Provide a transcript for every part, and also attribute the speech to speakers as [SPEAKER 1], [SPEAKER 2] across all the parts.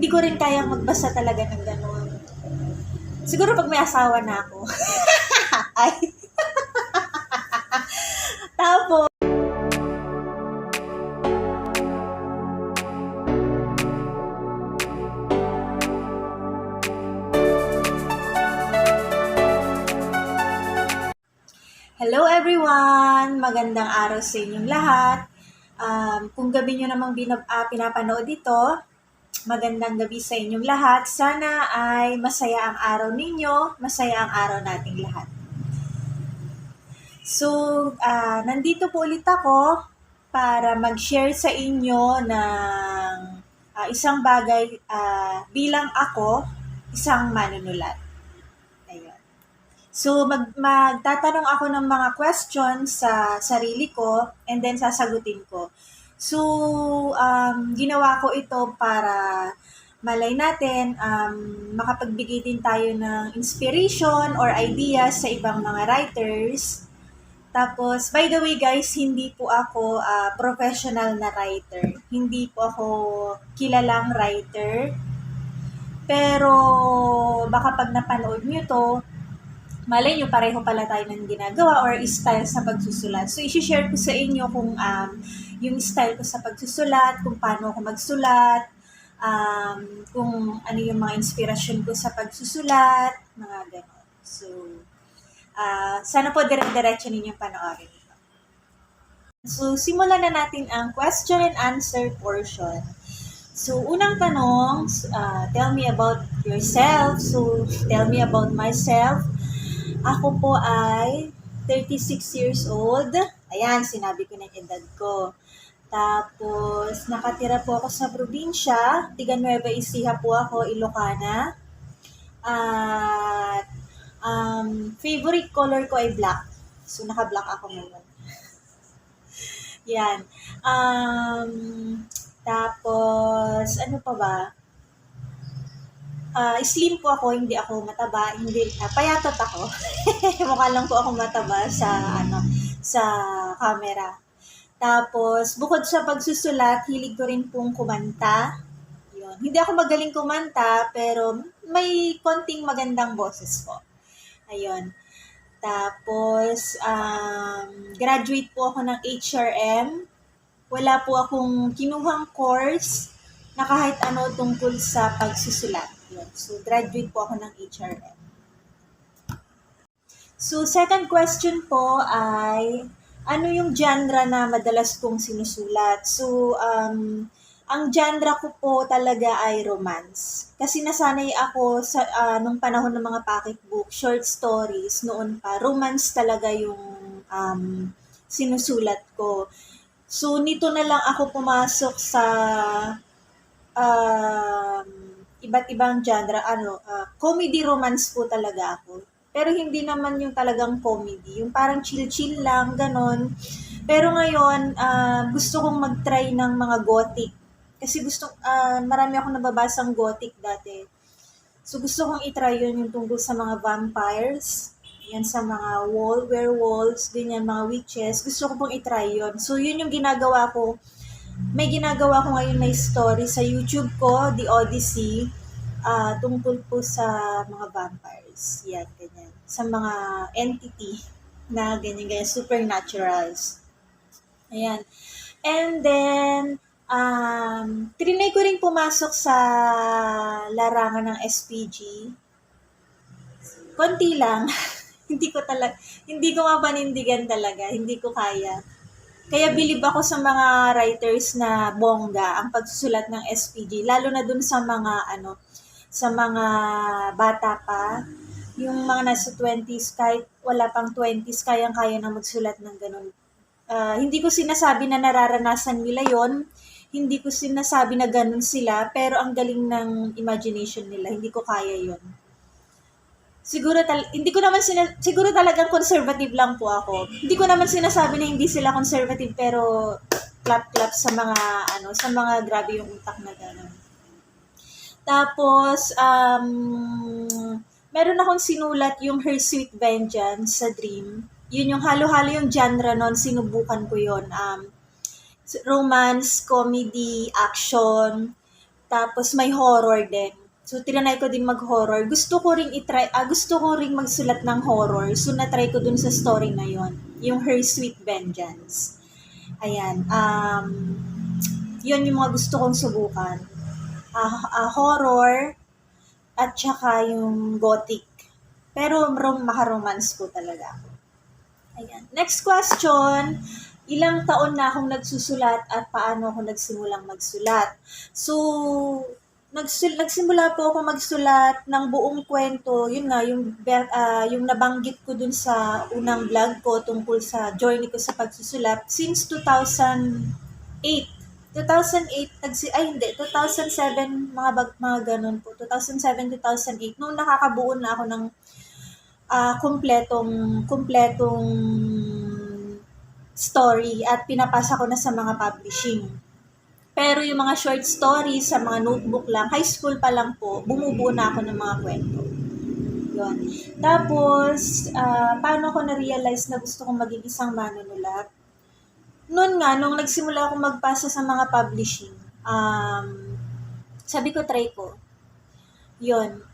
[SPEAKER 1] hindi ko rin kayang magbasa talaga ng gano'n. Siguro pag may asawa na ako. Ay. Tapos, hello everyone! Magandang araw sa inyong lahat. Kung gabi nyo namang pinapanood ito, magandang gabi sa inyong lahat. Sana ay masaya ang araw ninyo, masaya ang araw nating lahat. So, nandito po ulit ako para mag-share sa inyo ng isang bagay bilang ako, isang manunulat. Ayun. So, magtatanong ako ng mga questions sa sarili ko and then sasagutin ko. So, ginawa ko ito para malay natin, makapagbigay din tayo ng inspiration or ideas sa ibang mga writers. Tapos, by the way guys, hindi po ako professional na writer. Hindi po ako kilalang writer. Pero, baka pag napanood nyo to, malay nyo pareho pala tayo ng ginagawa or style sa pagsusulat. So, isi-share ko sa inyo kung yung style ko sa pagsusulat, kung paano ako magsulat, kung ano yung mga inspirasyon ko sa pagsusulat, mga gano'n. So, sana po dire-diretso ninyong panoorin ito. So, simulan na natin ang question and answer portion. So, unang tanong, tell me about yourself. So, tell me about myself. Ako po ay 36 years old. Ayan, sinabi ko na yung edad ko. Tapos, nakatira po ako sa probinsya. Tiga Nueva Ecija po ako, Ilocana. At favorite color ko ay black. So, naka-black ako ngayon. Yan. Tapos, ano pa ba? Slim po ako, hindi ako mataba, payatot ako. Mukha lang po ako mataba sa camera. Tapos, bukod sa pagsusulat, hilig ko rin pong kumanta. Yun. Hindi ako magaling kumanta, pero may konting magandang boses po. Ayun. Tapos, graduate po ako ng HRM. Wala po akong kinuhang course na kahit ano tungkol sa pagsusulat. Yun. So, graduate po ako ng HRM. So, second question po ay, ano yung genre na madalas kong sinusulat? So, ang genre ko po talaga ay romance. Kasi nasanay ako sa nung panahon ng mga pocketbook, short stories, noon pa, romance talaga yung sinusulat ko. So, nito na lang ako pumasok sa iba't ibang genre, comedy romance po talaga ako. Pero hindi naman yung talagang comedy, yung parang chill-chill lang, ganon. Pero ngayon, gusto kong mag-try ng mga gothic. Kasi marami akong nababasang gothic dati. So gusto kong i-try yun yung tungkol sa mga vampires, yan sa mga werewolves, ganyan, mga witches. Gusto ko pong i-try yun. So yun yung ginagawa ko. May ginagawa ko ngayon na story sa YouTube ko, The Odyssey, tungkol po sa mga vampires. Yan, ganyan. Sa mga entity na ganyan, supernaturals. Ayan. And then, trinay ko rin pumasok sa larangan ng SPG. Konti lang. hindi ko mapanindigan talaga. Hindi ko kaya. Kaya bilib ako sa mga writers na bongga ang pagsusulat ng SPG, lalo na dun sa mga sa mga bata pa, yung mga nasa 20s, kahit wala pang 20s, kayang-kaya na magsulat ng ganun. Hindi ko sinasabi na nararanasan nila yon, hindi ko sinasabi na ganun sila, pero ang galing ng imagination nila, hindi ko kaya yon. Siguro talagang conservative lang po ako. Hindi ko naman sinasabi na hindi sila conservative, pero clap sa mga grabe yung utak na gano'n. Tapos, meron akong sinulat yung Her Sweet Vengeance sa Dream. Yun yung halo-halo yung genre nun, sinubukan ko yun. Romance, comedy, action. Tapos may horror din. So, tinanay ko din mag-horror. Gusto ko ring magsulat ng horror. So, na-try ko dun sa story na yon, yung Her Sweet Vengeance. Ayan. Yun yung mga gusto kong subukan. Horror at saka yung gothic. Pero maka-romance ko talaga ako. Ayan. Next question. Ilang taon na akong nagsusulat at paano ako nagsimulang magsulat? So, nagsimula po ako magsulat ng buong kwento. Yun nga, yung nabanggit ko dun sa unang vlog ko tungkol sa journey ko sa pagsusulat since 2008. 2007, mga ganun po. 2007, 2008, nung nakakabuo na ako ng kumpletong story at pinapasa ko na sa mga publishing. Pero yung mga short stories sa mga notebook lang, high school pa lang po, bumubuo na ako ng mga kwento. Yun. Tapos, paano ko na-realize na gusto kong maging isang manunulat? Nung nagsimula akong magpasa sa mga publishing, sabi ko, try ko. Yun.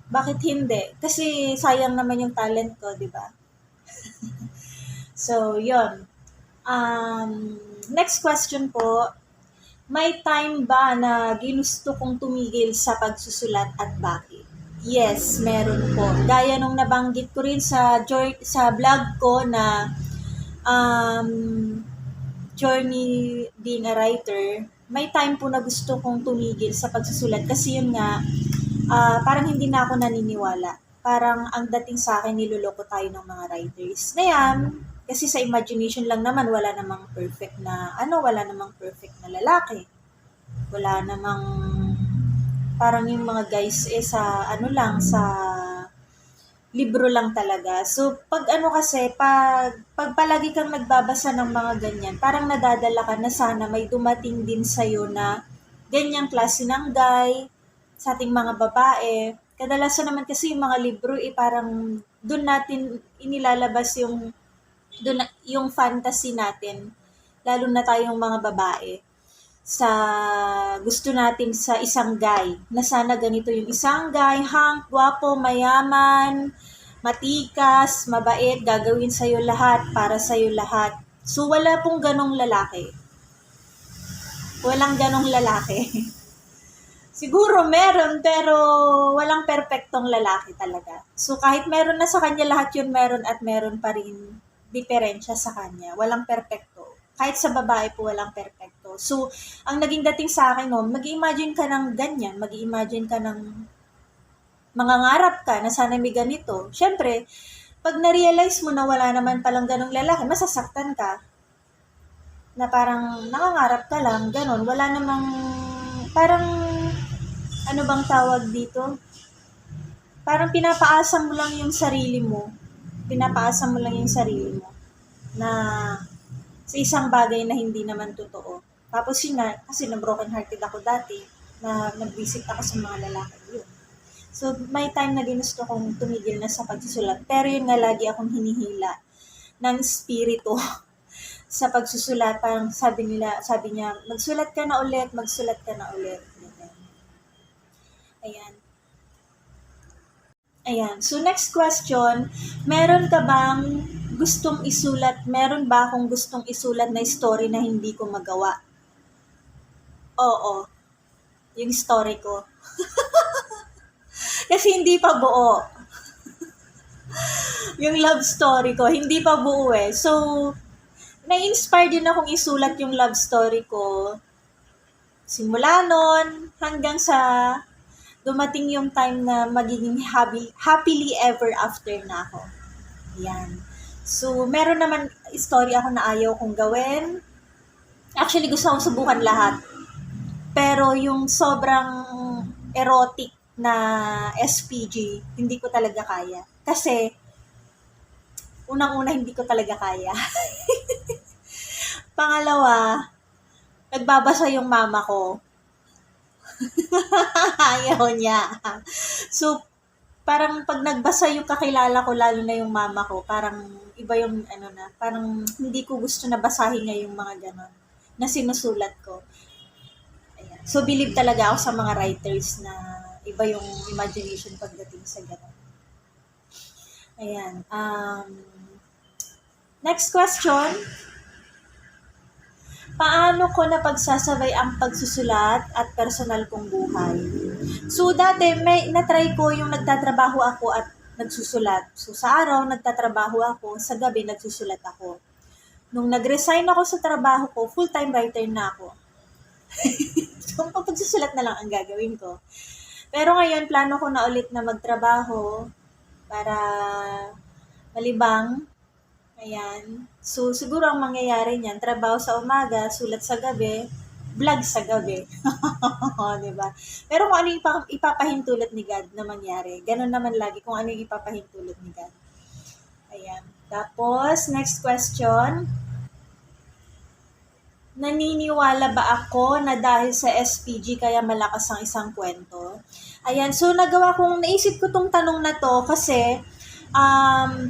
[SPEAKER 1] Bakit hindi? Kasi sayang naman yung talent ko, di ba? So, yun. Next question po. May time ba na ginusto kong tumigil sa pagsusulat at bakit? Yes, meron po. Gaya nung nabanggit ko rin sa vlog ko na journey being a writer, may time po na gusto kong tumigil sa pagsusulat kasi yun nga, parang hindi na ako naniniwala. Parang ang dating sa akin, niloloko tayo ng mga writers. Na yan, kasi sa imagination lang naman, wala namang perfect na lalaki. Wala namang, parang yung mga guys sa libro lang talaga. So, pag palagi kang nagbabasa ng mga ganyan, parang nadadala ka na sana may dumating din sa'yo na ganyang klase ng guy sa ating mga babae. Kadalasan naman kasi yung mga libro, parang doon natin inilalabas yung fantasy natin, lalo na tayong mga babae, sa gusto natin sa isang guy, na sana ganito yung isang guy, gwapo, mayaman, matikas, mabait, gagawin sa'yo lahat, para sa'yo lahat. So, wala pong ganong lalaki. Walang ganong lalaki. Siguro meron, pero walang perpektong lalaki talaga. So, kahit meron na sa kanya lahat yun, meron at meron pa rin diferensya sa kanya. Walang perpekto. Kahit sa babae po, walang perpekto. So, ang naging dating sa akin, mag-imagine ka ng ganyan, mag-imagine ka ng mangangarap ka na sana may ganito. Siyempre, pag na-realize mo na wala naman palang ganong lalaki, masasaktan ka. Na parang nangangarap ka lang, ganon. Wala namang, parang, ano bang tawag dito? Parang pinapaasa mo lang yung sarili mo. Na sa isang bagay na hindi naman totoo. Tapos yun nga, kasi na-broken hearted ako dati, na nag-visit ako sa mga lalaki yun. So, may time na ginusto kong tumigil na sa pagsusulat. Pero yun nga, lagi akong hinihila ng spirito sa pagsusulat. Parang sabi niya, magsulat ka na ulit. Ayan. So, next question. Meron ba akong gustong isulat na story na hindi ko magawa? Oo. Yung story ko. Kasi hindi pa buo. Yung love story ko, hindi pa buo eh. So, na-inspire din akong isulat yung love story ko. Simula nun, hanggang sa dumating yung time na magiging happily ever after na ako. Yan. So, meron naman story ako na ayaw kong gawin. Actually, gusto kong subukan lahat. Pero yung sobrang erotic na SPG, hindi ko talaga kaya. Kasi, unang-una, hindi ko talaga kaya. Pangalawa, nagbabasa yung mama ko. Ayaw niya. So, parang pag nagbasa yung kakilala ko, lalo na yung mama ko, parang iba yung parang hindi ko gusto na basahin niya yung mga ganon na sinusulat ko. So, believe talaga ako sa mga writers na iba yung imagination pagdating sa gano'n. Ayan. Next question. Paano ko napagsasabay ang pagsusulat at personal kong buhay? So, dati, na-try ko yung nagtatrabaho ako at nagsusulat. So, sa araw, nagtatrabaho ako. Sa gabi, nagsusulat ako. Nung nag-resign ako sa trabaho ko, full-time writer na ako. So, pagsusulat na lang ang gagawin ko. Pero ngayon, plano ko na ulit na magtrabaho para malibang. Ayan. So, siguro ang mangyayari niyan, trabaho sa umaga, sulat sa gabi, vlog sa gabi. Diba? Pero kung ano yung ipapahintulot ni God na mangyari, ganun naman lagi kung ano yung ipapahintulot ni God. Ayan. Tapos, next question. Naniniwala ba ako na dahil sa SPG kaya malakas ang isang kwento? Ayan, so naisip ko tong tanong na to kasi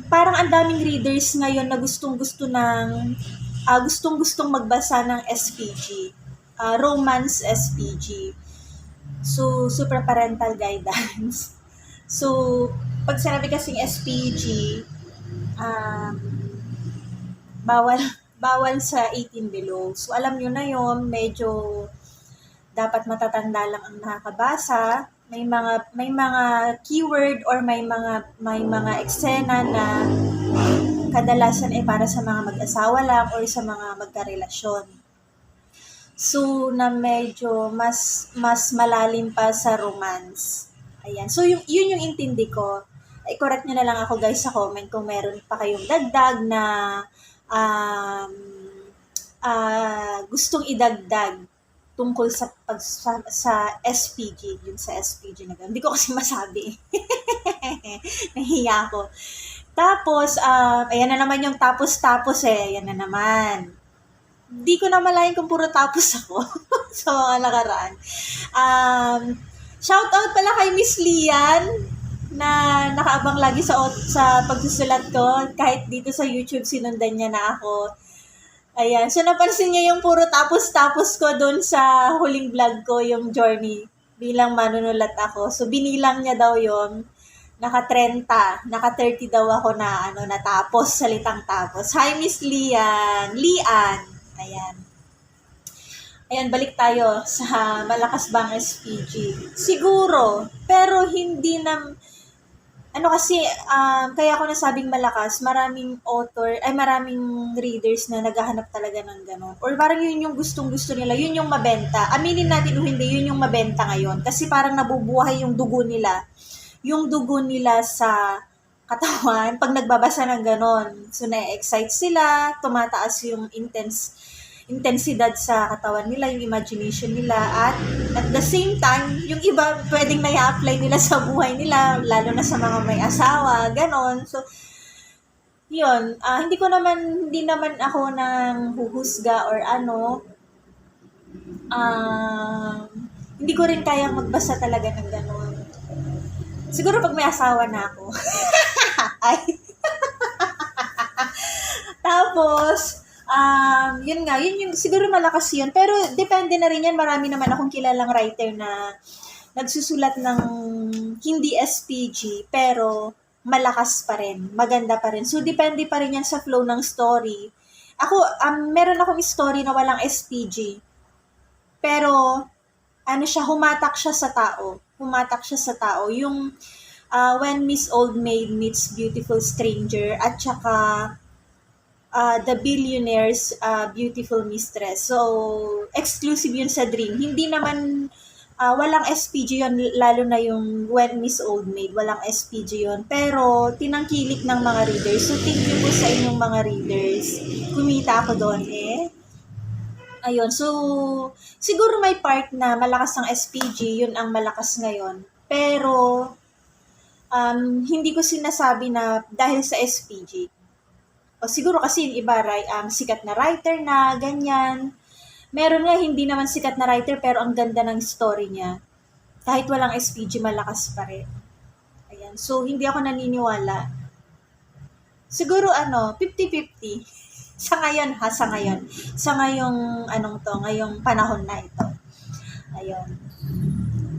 [SPEAKER 1] parang ang daming readers ngayon na gustong-gustong magbasa ng SPG. Romance SPG. So, super parental guidance. So, pag sinabi kasing SPG, bawal sa 18 below. So, alam nyo na yon, medyo dapat matatanda lang ang nakakabasa. May mga keyword or may mga eksena na kadalasan ay para sa mga mag-asawa lang or sa mga magkarelasyon. So, na medyo mas malalim pa sa romance. Ayan. So, yun yung intindi ko. Ay, correct nyo na lang ako guys sa comment kung meron pa kayong dagdag na gustong idagdag tungkol sa SPG, yun sa SPG na gano'n. Hindi ko kasi masabi. Nahiya ako. Tapos, ayan na naman yung tapos ayan na naman. Hindi ko na malayan kung puro tapos ako sa mga nakaraan. Shout out pala kay Miss Lian na nakaabang lagi sa pagsusulat ko. Kahit dito sa YouTube, sinundan niya na ako. Ayan. So, napansin niya yung puro tapos ko doon sa huling vlog ko, yung journey bilang manunulat ako. So, binilang niya daw yon, naka-30 daw ako na natapos, salitang tapos. Hi, Miss Lian. Ayan. Ayan, balik tayo sa malakas bang SPG. Siguro, pero hindi na, kaya ako nasabing malakas, maraming readers na naghahanap talaga ng gano'n. Or parang yun yung gustong-gusto nila, yun yung mabenta. Aminin natin o hindi, yun yung mabenta ngayon. Kasi parang nabubuhay yung dugo nila. Yung dugo nila sa katawan, pag nagbabasa ng gano'n. So, na-excite sila, tumataas yung intensidad sa katawan nila, yung imagination nila, at the same time, yung iba pwedeng na-apply nila sa buhay nila, lalo na sa mga may asawa, ganon. So, yun, hindi naman ako nang huhusga or hindi ko rin kayang magbasa talaga ng ganon. Siguro pag may asawa na ako. Ay. Tapos, yun yung siguro malakas yun. Pero depende na rin yan. Marami naman akong kilalang writer na nagsusulat ng hindi SPG pero malakas pa rin. Maganda pa rin. So, depende pa rin yan sa flow ng story. Ako, meron akong story na walang SPG. Pero, humatak siya sa tao. Yung When Miss Old Maid Meets Beautiful Stranger at saka The Billionaire's Beautiful Mistress. So, exclusive yun sa Dream. Hindi naman, walang SPG yun, lalo na yung When Miss Old Maid, walang SPG yun. Pero, tinangkilik ng mga readers. So, thank you po sa inyong mga readers. Kumita ako doon Ayun, so, siguro may part na malakas ng SPG, yun ang malakas ngayon. Pero, hindi ko sinasabi na dahil sa SPG. O siguro kasi yung iba, sikat na writer na, ganyan. Meron nga hindi naman sikat na writer pero ang ganda ng story niya. Kahit walang SPG, malakas pa rin. Ayan. So, hindi ako naniniwala. Siguro 50-50. Sa ngayon. Sa ngayong panahon na ito. Ayun.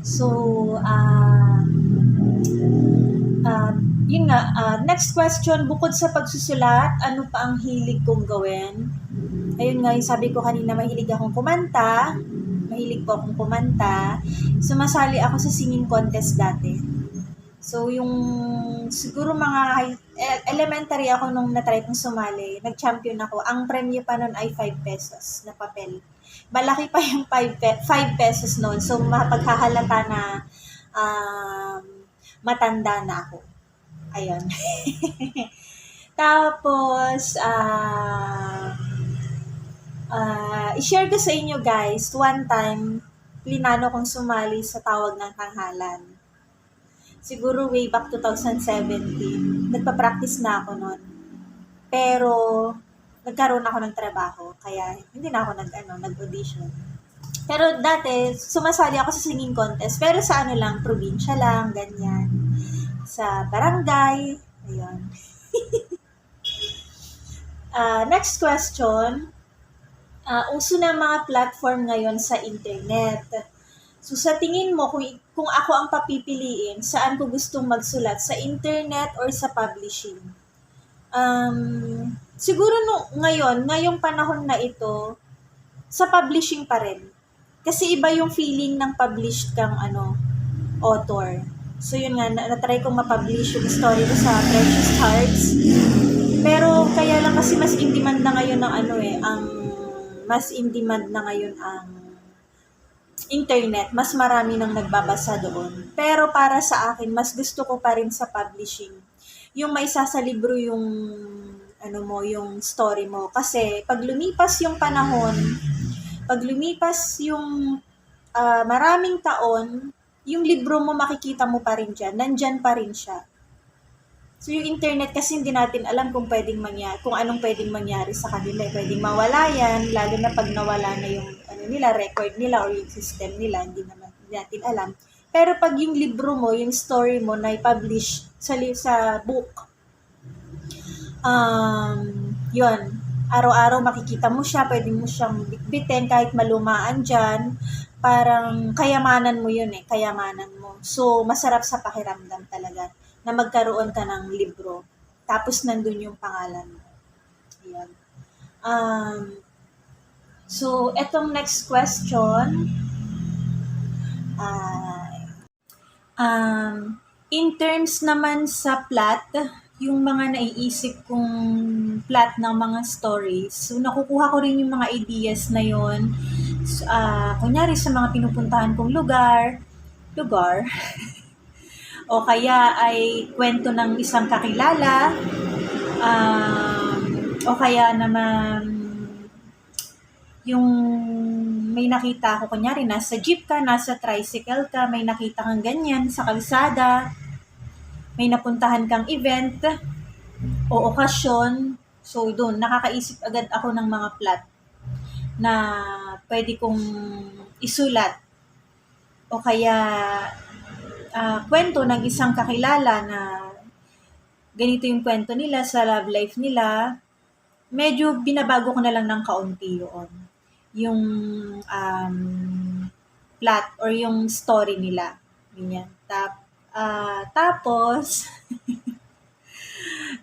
[SPEAKER 1] So, yun nga, next question, bukod sa pagsusulat, ano pa ang hilig kong gawin? Ayun nga, yung sabi ko kanina, mahilig akong kumanta. Mahilig po akong kumanta. Sumasali ako sa singing contest dati. So, yung siguro elementary ako nung na-try kong sumali, nag-champion ako. Ang premyo pa nun ay 5 pesos na papel. Malaki pa yung 5 pesos noon. So, mapaghahalata na matanda na ako. Ayun. Tapos, i-share ko sa inyo guys, one time, plinano kong sumali sa tawag ng tanghalan. Siguro way back 2017. Nagpa-practice na ako noon. Pero, nagkaroon ako ng trabaho, kaya hindi na ako nag-audition. Pero dati, sumasali ako sa singing contest, pero sa ano lang, probinsya lang, ganyan. Sa barangay, ayun. Next question. Uso na mga platform ngayon sa internet. So sa tingin mo, kung ako ang papipiliin, saan ko gustong magsulat? Sa internet or sa publishing? Siguro ngayong panahon na ito, sa publishing pa rin. Kasi iba yung feeling ng published kang author. So yun nga, na-try kong ma-publish yung story ko sa Precious Hearts. Pero kaya lang kasi mas in demand na ngayon ang internet, mas marami nang nagbabasa doon. Pero para sa akin, mas gusto ko pa rin sa publishing. Yung may sasalibro yung yung story mo. Kasi pag lumipas yung panahon, pag lumipas yung maraming taon, yung libro mo makikita mo pa rin dyan. Nandyan pa rin siya. So, yung internet kasi hindi natin alam kung anong pwedeng mangyari sa kanila. Pwedeng mawala yan, lalo na pag nawala na yung record nila or yung system nila, hindi natin alam. Pero pag yung libro mo, yung story mo na i-publish sa book, yun, araw-araw makikita mo siya, pwede mo siyang bitbitin kahit malumaan dyan. Parang kayamanan mo yun kayamanan mo. So, masarap sa pakiramdam talaga na magkaroon ka ng libro. Tapos nandun yung pangalan mo. Ayan. So, etong next question. In terms naman sa plot, yung mga naiisip kong plot ng mga stories, so nakukuha ko rin yung mga ideas na yon. Kunyari sa mga pinupuntahan kong lugar, o kaya ay kwento ng isang kakilala, o kaya naman yung may nakita ako, kunyari nasa jeep ka, nasa tricycle ka, may nakita kang ganyan sa kalsada, may napuntahan kang event o okasyon, so doon nakakaisip agad ako ng mga plot na pwede kong isulat o kaya kwento ng isang kakilala na ganito yung kwento nila sa love life nila, medyo binabago ko na lang ng kaunti yung plot or yung story nila. Ganyan. Tapos,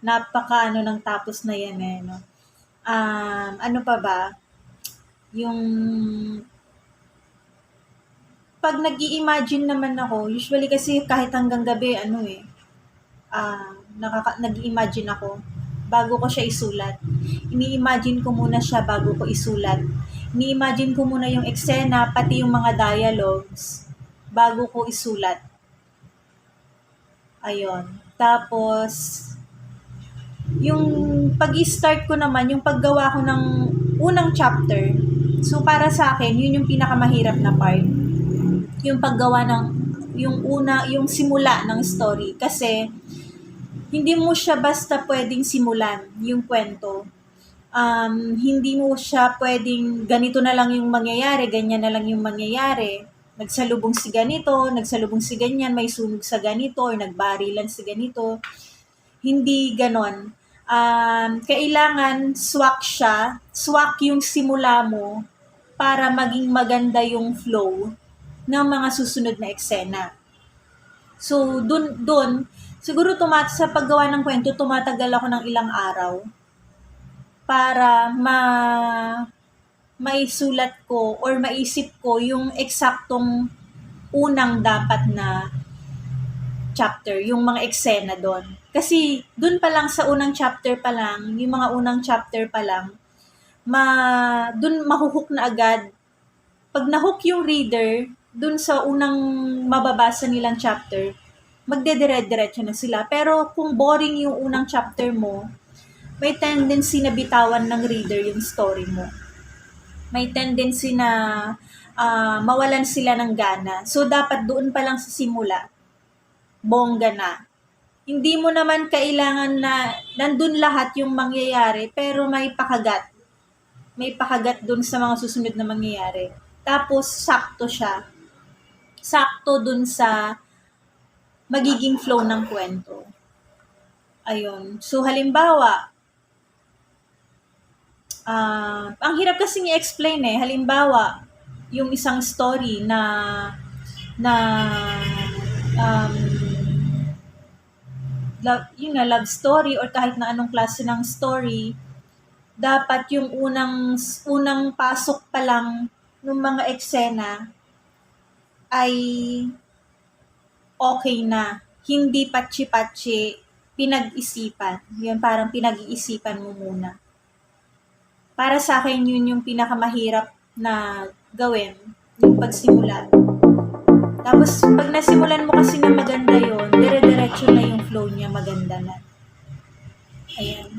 [SPEAKER 1] ng tapos na yan no? Ano pa ba? Yung pag nag-i-imagine naman ako, usually kasi kahit hanggang gabi, nag-i-imagine ako bago ko siya isulat. Ini-imagine ko muna siya bago ko isulat. Ini-imagine ko muna yung eksena, pati yung mga dialogues, bago ko isulat. Ayun. Tapos, yung pag-i-start ko naman, yung paggawa ko ng unang chapter, so para sa akin, yun yung pinakamahirap na part. Yung paggawa yung simula ng story. Kasi, hindi mo siya basta pwedeng simulan yung kwento. Hindi mo siya pwedeng ganito na lang yung mangyayari, ganyan na lang yung mangyayari. Nagsalubong si ganito, nagsalubong si ganyan, may sunog sa ganito, or nagbarilan si ganito. Hindi ganon. Kailangan swak yung simula mo para maging maganda yung flow ng mga susunod na eksena. So, dun siguro sa paggawa ng kwento, tumatagal ako ng ilang araw para maisulat ko or maisip ko yung eksaktong unang dapat na chapter, yung mga eksena doon. Kasi doon pa lang sa unang chapter pa lang, yung mga unang chapter pa lang, doon mahuhook na agad. Pag nahook yung reader, doon sa unang mababasa nilang chapter, magdedire-diretso na sila. Pero kung boring yung unang chapter mo, may tendency na bitawan ng reader yung story mo. May tendency na mawalan sila ng gana. So, dapat doon pa lang sa simula, bongga na. Hindi mo naman kailangan na nandun lahat yung mangyayari, pero may pakagat. May pakagat dun sa mga susunod na mangyayari. Tapos, sakto siya. Sakto dun sa magiging flow ng kwento. Ayun. So, halimbawa, ang hirap kasing i-explain eh. Halimbawa, yung isang story na love story or kahit na anong klase ng story, dapat yung unang pasok pa lang ng mga eksena ay okay na. Hindi patsi-patsi, pinag-isipan. Yun, parang pinag-iisipan mo muna. Para sa akin, yun yung pinakamahirap na gawin, yung pagsimula. Tapos, pag nasimulan mo kasi na maganda yun, dire-diretso na yung flow niya, maganda na. Ayan.